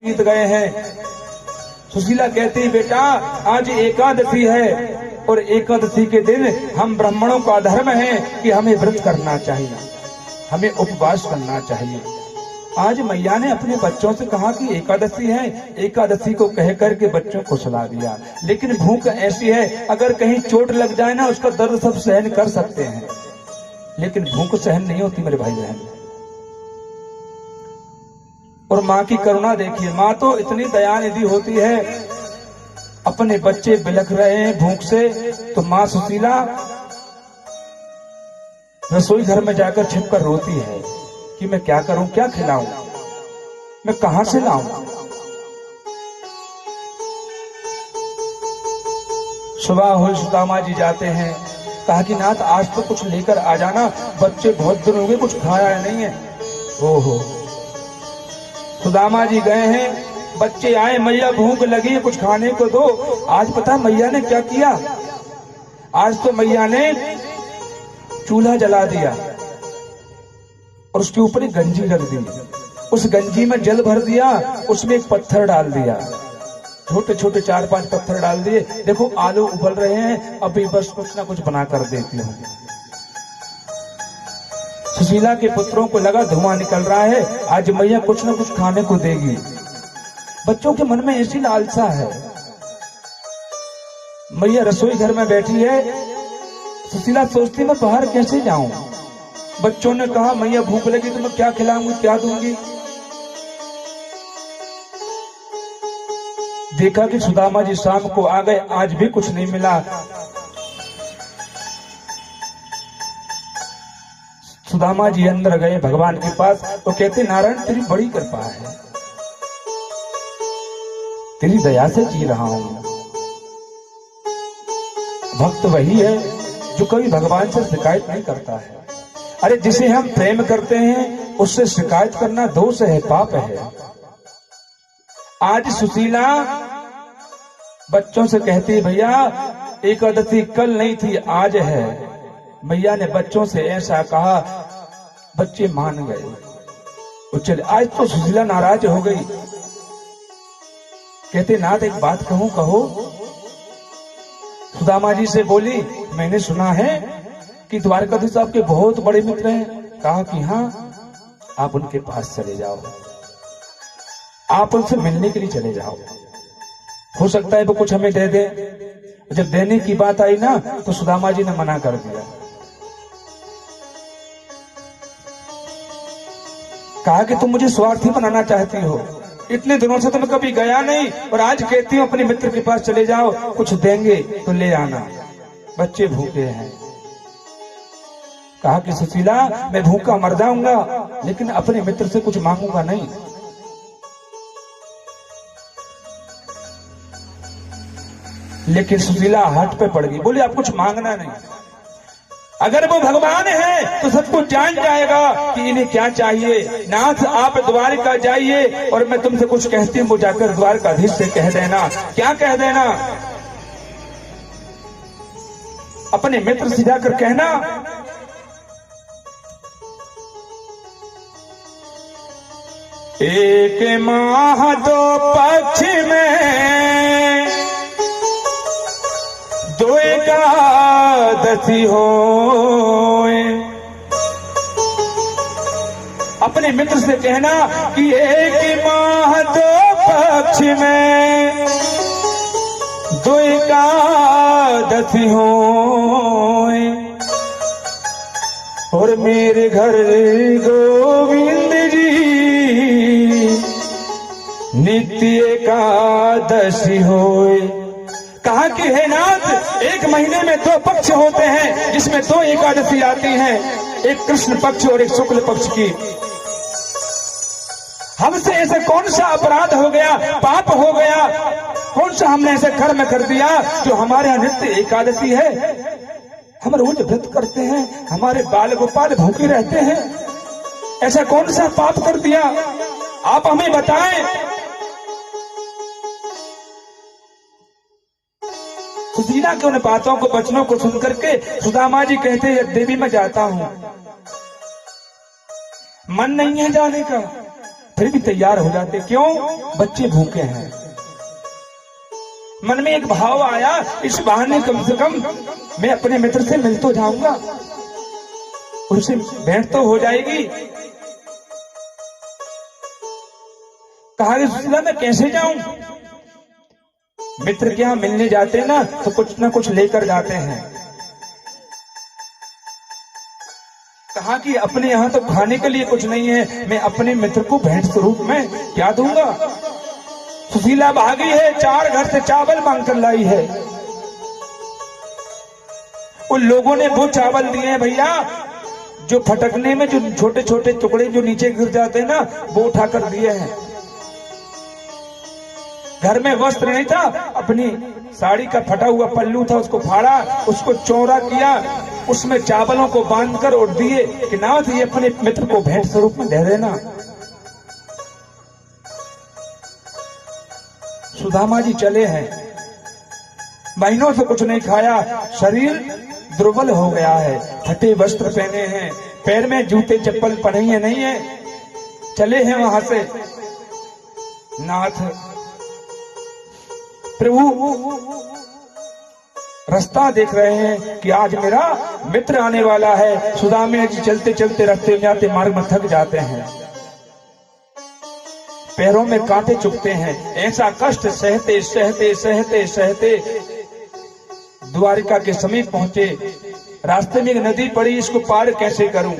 जीत गए हैं। सुशीला कहती बेटा आज एकादशी है और एकादशी के दिन हम ब्राह्मणों का धर्म है कि हमें व्रत करना चाहिए, हमें उपवास करना चाहिए। आज मैया ने अपने बच्चों से कहा कि एकादशी है, एकादशी को कह करके बच्चों को सुला दिया। लेकिन भूख ऐसी है, अगर कहीं चोट लग जाए ना उसका दर्द सब सहन कर सकते हैं, लेकिन भूख सहन नहीं होती मेरे भाई बहन। और माँ की करुणा देखिए, माँ तो इतनी दयानिधि होती है। अपने बच्चे बिलख रहे हैं भूख से, तो माँ सुशीला रसोई घर में जाकर छिपकर रोती है कि मैं क्या करूं, क्या खिलाऊं, मैं कहां से लाऊं। सुबह हुई, सुदामा जी जाते हैं, कहा कि नाथ आज तो कुछ लेकर आ जाना, बच्चे बहुत दिन हो गए कुछ खाया नहीं है। ओहो, सुदामा जी गए हैं, बच्चे आए, मैया भूख लगी है कुछ खाने को दो। आज पता मैया ने क्या किया, आज तो मैया ने चूल्हा जला दिया और उसके ऊपर एक गंजी रख दी, उस गंजी में जल भर दिया, उसमें एक पत्थर डाल दिया, छोटे छोटे 4-5 पत्थर डाल दिए। देखो आलू उबल रहे हैं, अभी बस कुछ ना कुछ बना कर देती हूँ। सुशीला के पुत्रों को लगा धुआं निकल रहा है, आज मैया कुछ ना कुछ खाने को देगी। बच्चों के मन में ऐसी लालसा है। मैया रसोई घर में बैठी है, सुशीला सोचती मैं बाहर कैसे जाऊं। बच्चों ने कहा मैया भूख लगी तो मैं क्या खिलाऊंगी, क्या दूंगी। देखा कि सुदामा जी शाम को आ गए, आज भी कुछ नहीं मिला। सुदामा जी अंदर गए भगवान के पास, तो कहते नारायण तेरी बड़ी कृपा है, तेरी दया से जी रहा हूं। भक्त वही है जो कभी भगवान से शिकायत नहीं करता है। अरे जिसे हम प्रेम करते हैं उससे शिकायत करना दोष है, पाप है। आज सुशीला बच्चों से कहती भैया एकादशी कल नहीं थी आज है। मैया ने बच्चों से ऐसा कहा, बच्चे मान गए। चले, आज तो सुशीला नाराज हो गई, कहते नाथ एक बात कहूं, कहो। सुदामा जी से बोली मैंने सुना है कि द्वारकाधीश आपके बहुत बड़े मित्र हैं। कहा कि हाँ, आप उनके पास चले जाओ, आप उनसे मिलने के लिए चले जाओ, हो सकता है वो कुछ हमें दे दे। जब देने की बात आई ना तो सुदामा जी ने मना कर दिया, कहा कि तुम मुझे स्वार्थी बनाना चाहती हो, इतने दिनों से तो मैं कभी गया नहीं और आज कहती हूँ अपने मित्र के पास चले जाओ, कुछ देंगे तो ले आना, बच्चे भूखे हैं। कहा कि सुशीला मैं भूखा मर जाऊंगा लेकिन अपने मित्र से कुछ मांगूंगा नहीं। लेकिन सुशीला हट पे पड़ गई, बोली आप कुछ मांगना नहीं, अगर वो भगवान है तो सब कुछ जान जाएगा कि इन्हें क्या चाहिए। नाथ आप द्वारका जाइए और मैं तुमसे कुछ कहती हूँ, वो जाकर द्वारकाधीश से कह देना। क्या कह देना? अपने मित्र से जाकर कहना एक माह दो पक्ष में दो एकादशी हो। अपने मित्र से कहना कि एक माह दो पक्ष में दो एकादशी हो और मेरे घर गोविंद जी नित्य एकादशी होए। कहा कि हे नाथ एक महीने में दो पक्ष होते हैं जिसमें दो एकादशी आती हैं, एक कृष्ण पक्ष और एक शुक्ल पक्ष की। हमसे ऐसे कौन सा अपराध हो गया, पाप हो गया, कौन सा हमने ऐसे कर्म कर दिया जो हमारे यहाँ नित्य एकादशी है? हम रोज व्रत करते हैं, हमारे बाल गोपाल भूखे रहते हैं, ऐसा कौन सा पाप कर दिया? आप हमें बताएं। सुशीला के उन बातों को, वचनों को सुनकर के सुदामा जी कहते हैं देवी मैं जाता हूं, मन नहीं है जाने का, फिर भी तैयार हो जाते। क्यों? बच्चे भूखे हैं। मन में एक भाव आया, इस बहाने कम से कम मैं अपने मित्र से मिल तो जाऊंगा, उनसे भेंट तो हो जाएगी। कहा कि सुशीला मैं कैसे जाऊं? मित्र के यहां मिलने जाते ना तो कुछ ना कुछ लेकर जाते हैं। कहा कि अपने यहां तो खाने के लिए कुछ नहीं है, मैं अपने मित्र को भेंट स्वरूप में क्या दूंगा? सुशीला भागी है, 4 घर से चावल मांग कर लाई है। उन लोगों ने वो चावल दिए हैं भैया, जो फटकने में जो छोटे छोटे टुकड़े जो नीचे गिर जाते हैं ना, वो उठाकर दिए हैं। घर में वस्त्र नहीं था, अपनी साड़ी का फटा हुआ पल्लू था, उसको फाड़ा, उसको चौड़ा किया, उसमें चावलों को बांधकर और दिए कि नाथ ये अपने मित्र को भेंट स्वरूप में दे देना। सुदामा जी चले हैं, महीनों से कुछ नहीं खाया, शरीर दुर्बल हो गया है, फटे वस्त्र पहने हैं, पैर में जूते चप्पल पहने नहीं है, चले हैं वहां से। नाथ प्रभु रास्ता देख रहे हैं कि आज मेरा मित्र आने वाला है। सुदामा जी चलते चलते रास्ते में जाते मार्ग में थक जाते हैं, पैरों में कांटे चुभते हैं, ऐसा कष्ट सहते सहते सहते सहते द्वारिका के समीप पहुंचे। रास्ते में एक नदी पड़ी, इसको पार कैसे करूं?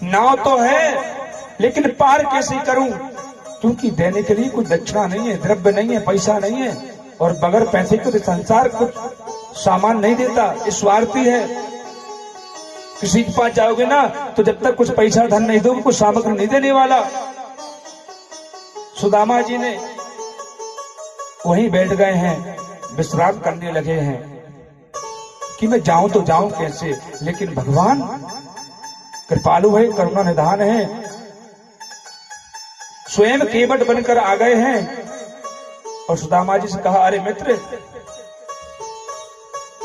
नाव तो है लेकिन पार कैसे करूं? क्योंकि देने के लिए कोई दक्षिणा नहीं है, द्रव्य नहीं है, पैसा नहीं है, और बगैर पैसे के तो संसार कुछ सामान नहीं देता, ये स्वार्थी है। किसी के पास जाओगे ना तो जब तक कुछ पैसा धन नहीं दोगे, कुछ सामग्री नहीं देने वाला। सुदामा जी ने वहीं बैठ गए हैं, विश्राम करने लगे हैं कि मैं जाऊं तो जाऊं कैसे, लेकिन भगवान कृपालु है, करुणा निधान है, स्वयं केवट बनकर आ गए हैं। और सुदामा जी से कहा, अरे मित्र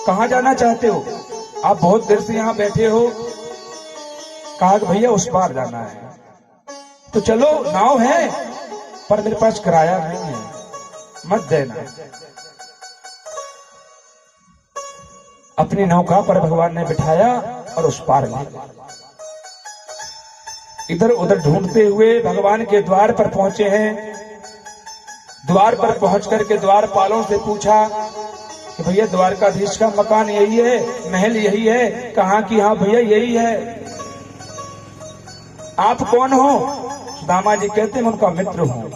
कहां जाना चाहते हो? आप बहुत देर से यहां बैठे हो। कहा कि भैया उस पार जाना है। तो चलो, नाव है पर मेरे पास किराया नहीं है, मत देना। अपनी नौका पर भगवान ने बिठाया और उस पार ले गया। इधर उधर ढूंढते हुए भगवान के द्वार पर पहुंचे हैं। द्वार पर पहुंच करके द्वारपालों से पूछा कि भैया द्वारकाधीश का मकान यही है, महल यही है? कहा कि हाँ भैया यही है। आप कौन हो? सुदामा जी कहते हैं, मैं उनका मित्र हूं।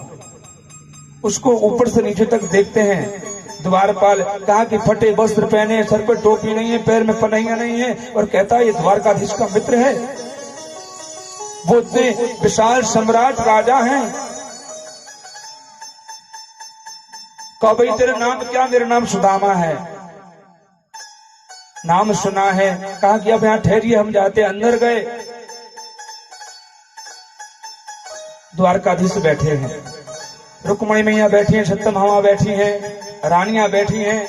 उसको ऊपर से नीचे तक देखते हैं। द्वारपाल कहा कि फटे वस्त्र पहने, सर पर टोपी नहीं है, पैर में पनैया नहीं है, और कहता है ये द्वारकाधीश का मित्र है। वो इतने विशाल सम्राट राजा हैं। कहा भाई तेरा नाम क्या? मेरा नाम सुदामा है। नाम सुना है। कहा कि अब यहां ठहरिए, हम जाते। अंदर गए, द्वारकाधीश बैठे हैं, रुक्मणी मैया बैठी हैं, सत्यभामा बैठी हैं, रानियां बैठी हैं।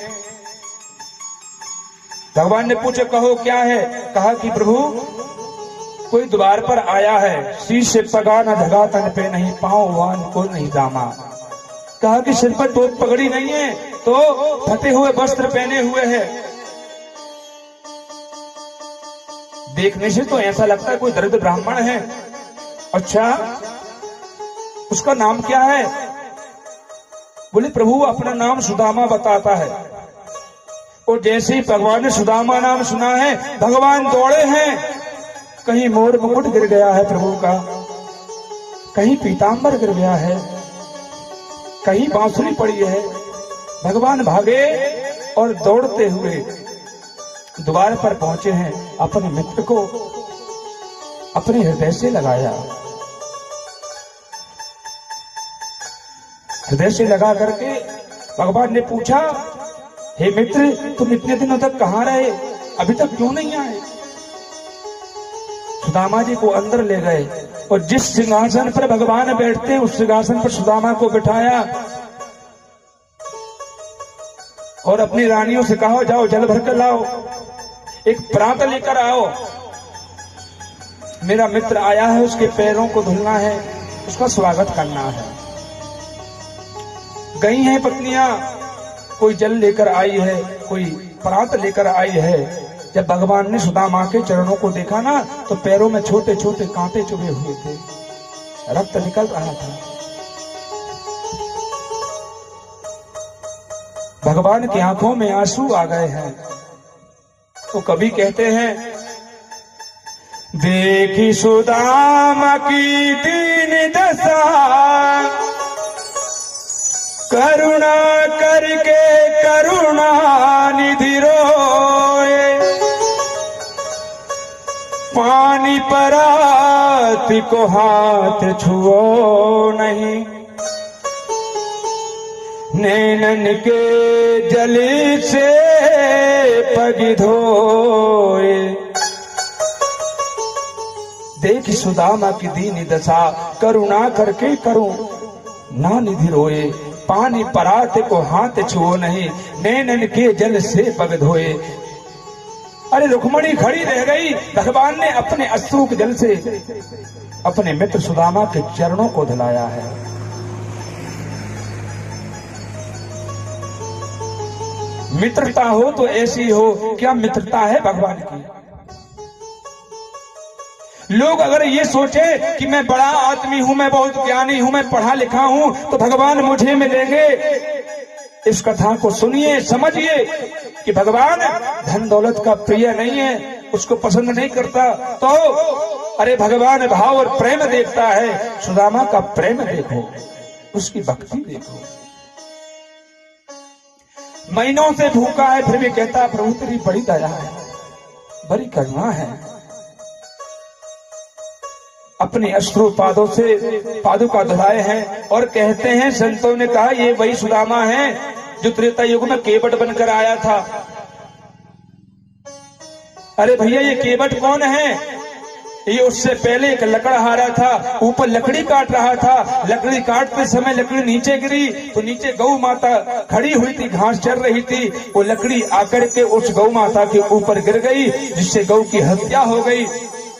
भगवान ने पूछा, कहो क्या है? कहा कि प्रभु कोई द्वार पर आया है, शीश से पगा न धगा, तन पे नहीं पांव, वान को नहीं दामा। कहा कि सिर पर टोप पगड़ी नहीं है, तो फटे हुए वस्त्र पहने हुए है। देखने से तो ऐसा लगता है कोई दरिद्र ब्राह्मण है। अच्छा, उसका नाम क्या है? बोले प्रभु अपना नाम सुदामा बताता है। और जैसे ही भगवान ने सुदामा नाम सुना है, भगवान दौड़े हैं। कहीं मोर मुकुट गिर गया है प्रभु का, कहीं पीतांबर गिर गया है, कहीं बांसुरी पड़ी है। भगवान भागे और दौड़ते हुए द्वार पर पहुंचे हैं। अपने मित्र को अपने हृदय से लगाया, हृदय से लगा करके भगवान ने पूछा, हे मित्र तुम इतने दिनों तक कहां रहे, अभी तक क्यों नहीं आए? सुदामा जी को अंदर ले गए और जिस सिंहासन पर भगवान बैठते उस सिंहासन पर सुदामा को बिठाया और अपनी रानियों से कहा, जाओ जल भर कर लाओ, एक प्रात लेकर आओ, मेरा मित्र आया है, उसके पैरों को धुलना है, उसका स्वागत करना है। गई हैं पत्नियां, कोई जल लेकर आई है, कोई परात लेकर आई है। जब भगवान ने सुदामा के चरणों को देखा ना, तो पैरों में छोटे छोटे कांटे चुभे हुए थे, रक्त निकल रहा था। भगवान की आंखों में आंसू आ गए हैं। तो कवि कहते हैं, देखी सुदामा की दीन दशा, करुणा करके करुणा निधि रोए, पानी परात को हाथ छुओ नहीं, नैनन के जल से पग धोए। देख सुदामा की दीन दशा, करुणा करके करुणा निधि रोए, पानी परात को हाथ छुओ नहीं, नैनन के जल से पग धोए। अरे रुक्मणी खड़ी रह गई, भगवान ने अपने अश्रु के जल से अपने मित्र सुदामा के चरणों को धुलाया है। मित्रता हो तो ऐसी हो, क्या मित्रता है भगवान की। लोग अगर ये सोचे कि मैं बड़ा आदमी हूं, मैं बहुत ज्ञानी हूं, मैं पढ़ा लिखा हूं, तो भगवान मुझे मिलेंगे। इस कथा को सुनिए, समझिए कि भगवान धन दौलत का प्रिय नहीं है, उसको पसंद नहीं करता। तो अरे भगवान भाव और प्रेम देखता है। सुदामा का प्रेम देखो, उसकी भक्ति देखो। महीनों से भूखा है, फिर भी कहता है प्रभु तेरी बड़ी दया है, बड़ी करुणा है। अपने अश्रु पादों से पादुका धुलाए हैं और कहते हैं, संतों ने कहा ये वही सुदामा है जो त्रेता युग में केवट बनकर आया था। अरे भैया ये केवट कौन है? ये उससे पहले एक लकड़हारा था, ऊपर लकड़ी काट रहा था। लकड़ी काटते समय लकड़ी नीचे गिरी तो नीचे गौ माता खड़ी हुई थी, घास चर रही थी। वो लकड़ी आकर के उस गौ माता के ऊपर गिर गई, जिससे गौ की हत्या हो गई।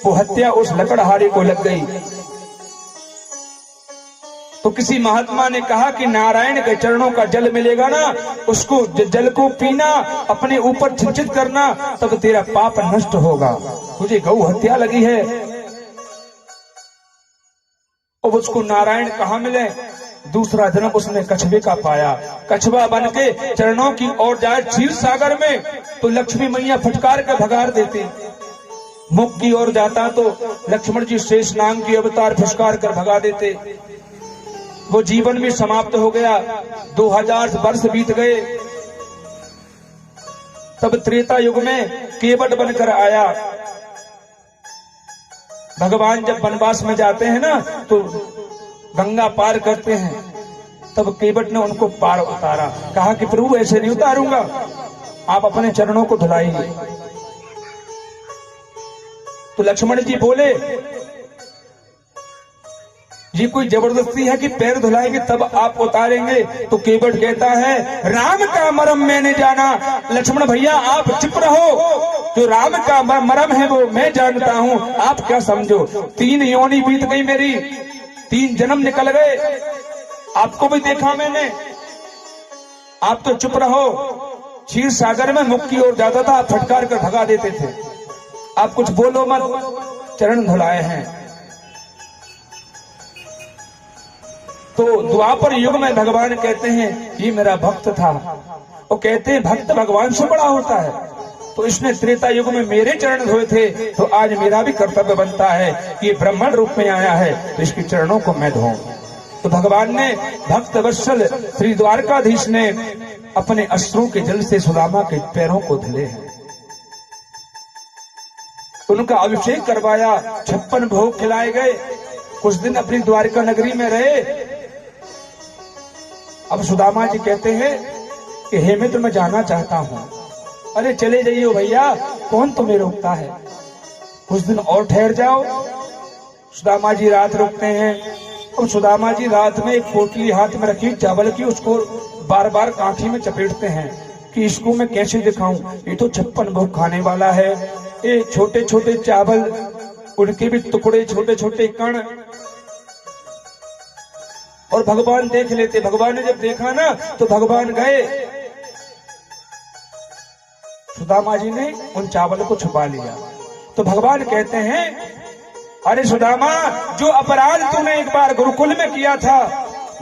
वो हत्या उस लकड़हारे को लग गई। तो किसी महात्मा ने कहा कि नारायण के चरणों का जल मिलेगा ना, उसको जल को पीना, अपने ऊपर छिंचित करना, तब तेरा पाप नष्ट होगा। तुझे गौ हत्या लगी है। अब उसको नारायण कहाँ मिले? दूसरा जन्म उसने कछुए का पाया। कछुआ बन के चरणों की ओर जाए क्षीर सागर में, तो लक्ष्मी मैया फटकार के भगार देती। मुख की ओर जाता तो लक्ष्मण जी शेष नाग की अवतार फुसकार कर भगा देते। वो जीवन में समाप्त हो गया। 2000 वर्ष बीत गए। तब त्रेता युग में केवट बनकर आया। भगवान जब वनवास में जाते हैं ना, तो गंगा पार करते हैं, तब केवट ने उनको पार उतारा। कहा कि प्रभु ऐसे नहीं उतारूंगा, आप अपने चरणों को धुलाइए। तो लक्ष्मण जी बोले ये कोई जबरदस्ती है कि पैर धुलाएंगे तब आप उतारेंगे? तो केवट कहता है राम का मरम मैंने जाना। लक्ष्मण भैया आप चुप रहो, जो राम का मरम है वो मैं जानता हूं, आप क्या समझो। 3 योनि बीत गई मेरी, 3 जन्म निकल गए, आपको भी देखा मैंने, आप तो चुप रहो। क्षीर सागर में मुख की ओर जाता था, आप फटकार कर भगा देते थे। आप कुछ बोलो मत, चरण धुलाए हैं। तो द्वापर युग में भगवान कहते हैं ये मेरा भक्त था। वो कहते हैं भक्त भगवान से बड़ा होता है। तो इसने त्रेता युग में मेरे चरण धोए थे, तो आज मेरा भी कर्तव्य बनता है कि ब्राह्मण रूप में आया है तो इसके चरणों को मैं धोऊं। तो भगवान ने भक्त वत्सल श्री द्वारकाधीश ने अपने अश्रु के जल से सुदामा के पैरों को धुले हैं। उनका अभिषेक करवाया, 56 भोग खिलाए गए। कुछ दिन अपनी द्वारका नगरी में रहे। अब सुदामा जी कहते हैं कि हे मित्र मैं जाना चाहता हूं। अरे चले जाइए भैया, कौन तुम्हें रोकता है, कुछ दिन और ठहर जाओ। सुदामा जी रात रुकते हैं। और सुदामा जी रात में एक पोटली हाथ में रखी चावल की, उसको बार बार कांठी में चपेटते हैं कि इसको मैं कैसे दिखाऊं, ये तो 56 भोग खाने वाला है। ये छोटे छोटे चावल उनके भी टुकड़े छोटे छोटे कण, और भगवान देख लेते। भगवान ने जब देखा ना तो भगवान गए, सुदामा जी ने उन चावल को छुपा लिया। तो भगवान कहते हैं, अरे सुदामा, जो अपराध तूने एक बार गुरुकुल में किया था,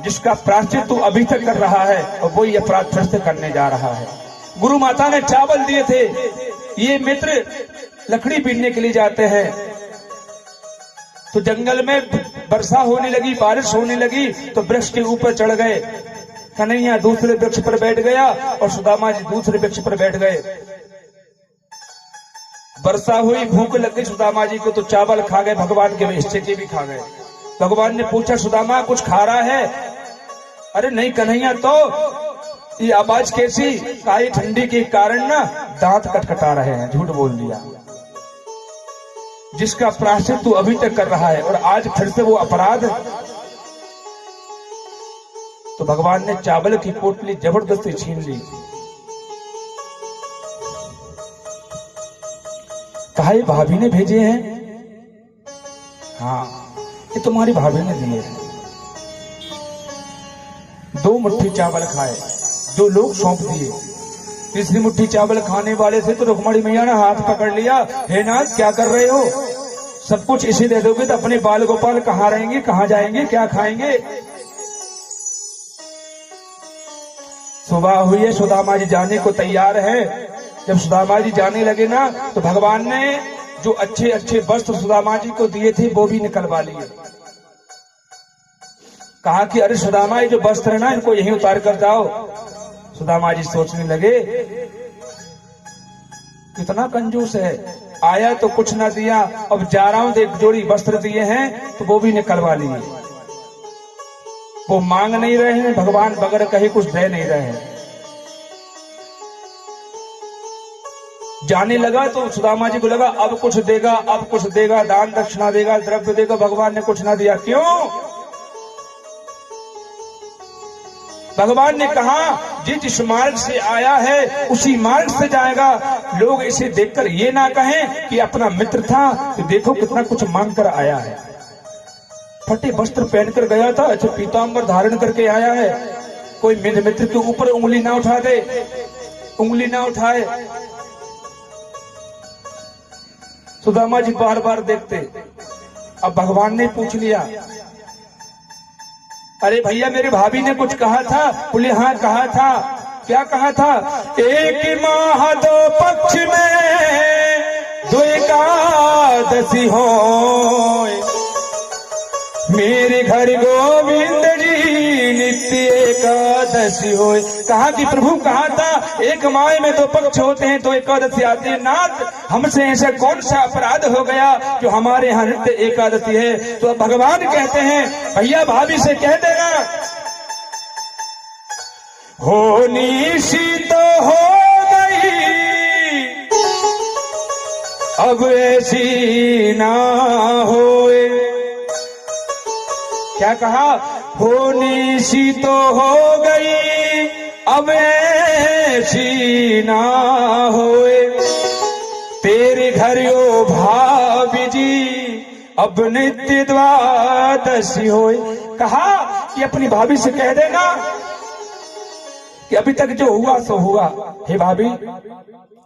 जिसका प्रायश्चित तू अभी तक कर रहा है, और वही अपराध फिर से करने जा रहा है। गुरु माता ने चावल दिए थे, ये मित्र लकड़ी बीनने के लिए जाते हैं, तो जंगल में वर्षा होने लगी, बारिश होने लगी, तो वृक्ष के ऊपर चढ़ गए। कन्हैया दूसरे वृक्ष पर बैठ गया और सुदामा जी दूसरे वृक्ष पर बैठ गए। वर्षा हुई, भूख लग गई सुदामा जी को, तो चावल खा गए, भगवान के हिस्से के भी खा गए। भगवान ने पूछा, सुदामा कुछ खा रहा है? अरे नहीं कन्हैया, तो ये आवाज कैसी? काई ठंडी के कारण ना दांत कटकटा रहे हैं। झूठ बोल दिया। जिसका प्रायश्चित तू अभी तक कर रहा है और आज फिर से वो अपराध। तो भगवान ने चावल की पोटली जबरदस्ती छीन ली। कहा, ये भाभी ने भेजे हैं? हाँ, ये तुम्हारी भाभी ने दिए हैं। 2 मुट्ठी चावल खाए, 2 लोग सौंप दिए। तीसरी मुट्ठी चावल खाने वाले से तो रुक्मणी मैया ने हाथ पकड़ लिया, हे नाथ क्या कर रहे हो? सब कुछ इसे दे दोगे तो अपने बाल गोपाल कहाँ रहेंगे, कहाँ जाएंगे, क्या खाएंगे? सुबह हुई है, सुदामा जी जाने को तैयार है। जब सुदामा जी जाने लगे ना, तो भगवान ने जो अच्छे अच्छे वस्त्र सुदामा जी को दिए थे वो भी निकलवा लिए। कहा कि अरे सुदामा, ये जो वस्त्र है ना, इनको यहीं उतार कर जाओ। सुदामा जी सोचने लगे, कितना कंजूस है, आया तो कुछ ना दिया, अब जा रहा हूं तो एक जोड़ी वस्त्र दिए हैं तो वो भी निकलवा लिए। वो मांग नहीं रहे हैं, भगवान बगैर कहीं कुछ दे नहीं रहे हैं। जाने लगा तो सुदामा जी को लगा अब कुछ देगा, अब कुछ देगा, दान दक्षिणा देगा, द्रव्य देगा। भगवान ने कुछ ना दिया। क्यों? भगवान ने कहा, जिस मार्ग से आया है उसी मार्ग से जाएगा। लोग इसे देखकर ये ना कहें कि अपना मित्र था तो देखो कितना कुछ मांग कर आया है। फटे वस्त्र पहनकर गया था, अच्छा पीतांबर धारण करके आया है। कोई मेरे मित्र के ऊपर उंगली ना उठा दे, उंगली ना उठाए। सुदामा जी बार बार देखते। अब भगवान ने पूछ लिया, अरे भैया मेरी भाभी ने कुछ कहा था? बोले हाँ कहा था। क्या कहा था? एक माह 2 पक्ष में 2 एकादशी हो, मेरे घर गोविंद जी नित्य एकादशी हो। कहा कि प्रभु कहा था एक माह में 2 पक्ष होते हैं, 2 एकादशी आते हैं। नाथ, हमसे ऐसा कौन सा अपराध हो गया जो हमारे यहाँ नित्य एकादशी है? तो भगवान कहते हैं, भैया भाभी से कह देना, होनी सी तो हो गई, अब ऐसी ना होए। क्या कहा? होनी सी तो हो गई, अब ऐसी ना होए। तेरे घर ओ भाभी जी, अब नित्य द्वादशी होए। कहा कि अपनी भाभी से कह देना कि अभी तक जो हुआ सो हुआ। हे भाभी,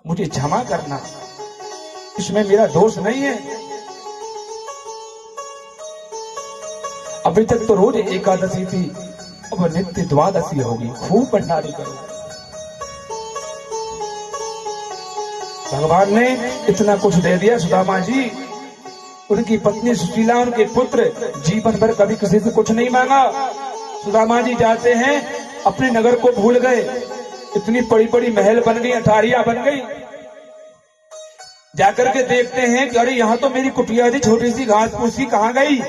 मुझे क्षमा करना, इसमें मेरा दोष नहीं है। अभी तक तो रोज एकादशी थी, अब नित्य द्वादशी होगी, खूब भंडारी करो। भगवान ने इतना कुछ दे दिया सुदामा जी। उनकी पत्नी सुशीला, उनके पुत्र, जीवन भर कभी किसी से कुछ नहीं मांगा। सुदामा जी जाते हैं, अपने नगर को भूल गए। इतनी बड़ी बड़ी महल बन गई, अटारियां बन गई। जाकर के देखते हैं कि अरे यहाँ तो मेरी कुटिया थी, छोटी सी घास फूसी, कहाँ गई?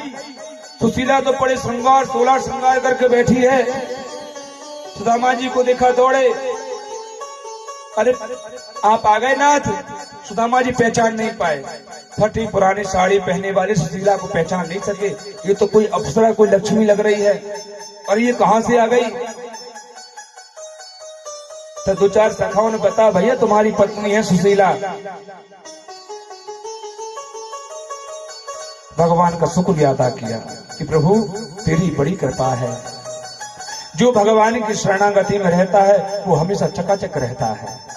सुशीला तो बड़े श्रृंगार 16 श्रृंगार करके बैठी है। सुदामा जी को देखा, दौड़े, अरे आप आ गए नाथ। सुदामा जी पहचान नहीं पाए। फटी पुरानी साड़ी पहने वाली सुशीला को पहचान नहीं सके। ये तो कोई अप्सरा, कोई लक्ष्मी लग रही है, और ये कहां से आ गई? तो 2-4 सखाओं ने बताया, भैया तुम्हारी पत्नी है सुशीला। भगवान का शुक्र भी अदा किया कि प्रभु तेरी बड़ी कृपा है। जो भगवान की शरणागति में रहता है वो हमेशा चकाचक रहता है।